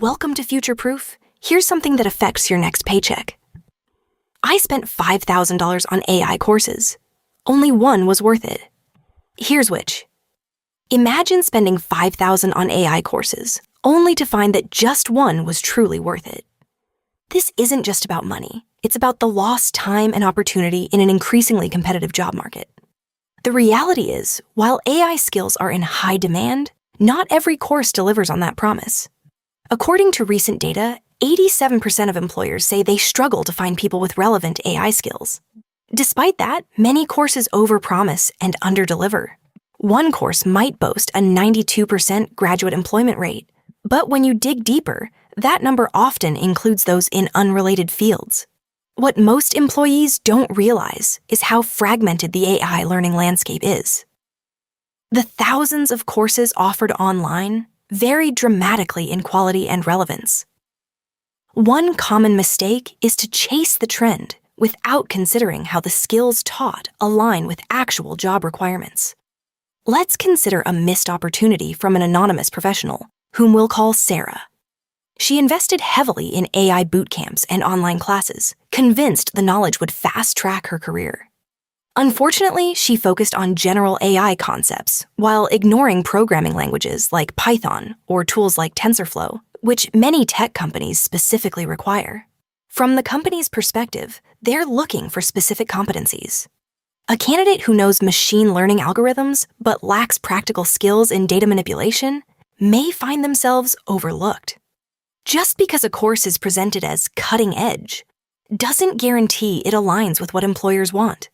Welcome to Future Proof. Here's something that affects your next paycheck. I spent $5,000 on AI courses. Only one was worth it. Here's which. Imagine spending $5,000 on AI courses, only to find that just one was truly worth it. This isn't just about money. It's about the lost time and opportunity in an increasingly competitive job market. The reality is, while AI skills are in high demand, not every course delivers on that promise. According to recent data, 87% of employers say they struggle to find people with relevant AI skills. Despite that, many courses overpromise and underdeliver. One course might boast a 92% graduate employment rate, but when you dig deeper, that number often includes those in unrelated fields. What most employees don't realize is how fragmented the AI learning landscape is. The thousands of courses offered online vary dramatically in quality and relevance. One common mistake is to chase the trend without considering how the skills taught align with actual job requirements. Let's consider a missed opportunity from an anonymous professional, whom we'll call Sarah. She invested heavily in AI boot camps and online classes, convinced the knowledge would fast-track her career. Unfortunately, she focused on general AI concepts while ignoring programming languages like Python or tools like TensorFlow, which many tech companies specifically require. From the company's perspective, they're looking for specific competencies. A candidate who knows machine learning algorithms but lacks practical skills in data manipulation may find themselves overlooked. Just because a course is presented as cutting edge doesn't guarantee it aligns with what employers want.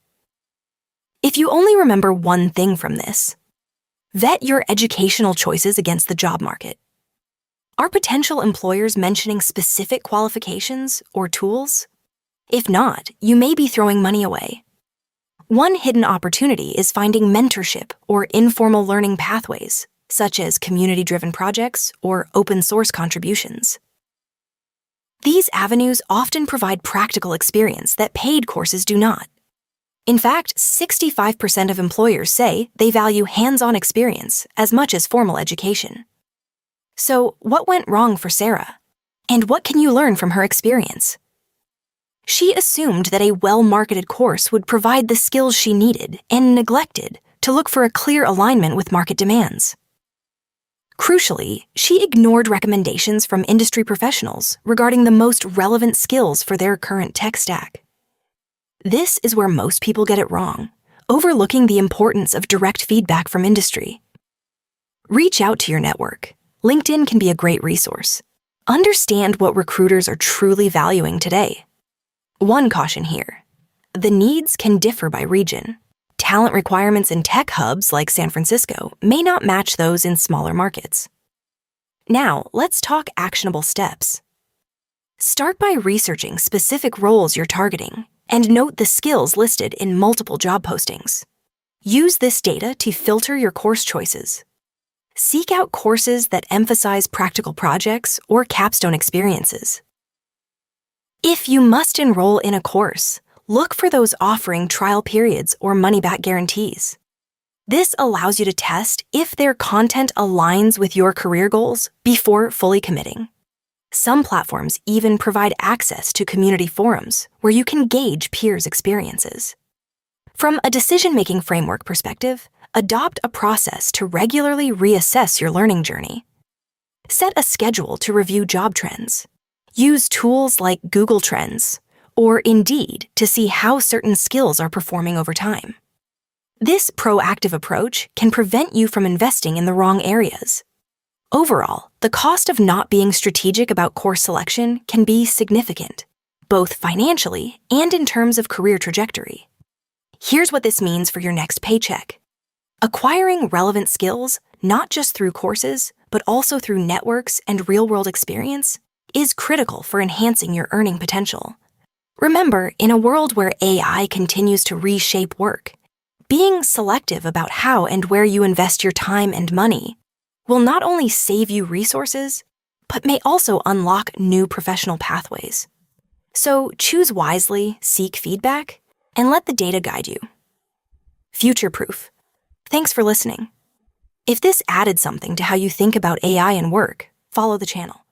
If you only remember one thing from this, vet your educational choices against the job market. Are potential employers mentioning specific qualifications or tools? If not, you may be throwing money away. One hidden opportunity is finding mentorship or informal learning pathways, such as community-driven projects or open-source contributions. These avenues often provide practical experience that paid courses do not. In fact, 65% of employers say they value hands-on experience as much as formal education. So, what went wrong for Sarah? And what can you learn from her experience? She assumed that a well-marketed course would provide the skills she needed and neglected to look for a clear alignment with market demands. Crucially, she ignored recommendations from industry professionals regarding the most relevant skills for their current tech stack. This is where most people get it wrong, overlooking the importance of direct feedback from industry. Reach out to your network. LinkedIn can be a great resource. Understand what recruiters are truly valuing today. One caution here: the needs can differ by region. Talent requirements in tech hubs like San Francisco may not match those in smaller markets. Now, let's talk actionable steps. Start by researching specific roles you're targeting and note the skills listed in multiple job postings. Use this data to filter your course choices. Seek out courses that emphasize practical projects or capstone experiences. If you must enroll in a course, look for those offering trial periods or money-back guarantees. This allows you to test if their content aligns with your career goals before fully committing. Some platforms even provide access to community forums where you can gauge peers' experiences. From a decision-making framework perspective, adopt a process to regularly reassess your learning journey. Set a schedule to review job trends. Use tools like Google Trends or Indeed to see how certain skills are performing over time. This proactive approach can prevent you from investing in the wrong areas. Overall, the cost of not being strategic about course selection can be significant, both financially and in terms of career trajectory. Here's what this means for your next paycheck. Acquiring relevant skills, not just through courses, but also through networks and real-world experience, is critical for enhancing your earning potential. Remember, in a world where AI continues to reshape work, being selective about how and where you invest your time and money will not only save you resources, but may also unlock new professional pathways. So choose wisely, seek feedback, and let the data guide you. Future Proof. Thanks for listening. If this added something to how you think about AI and work, follow the channel.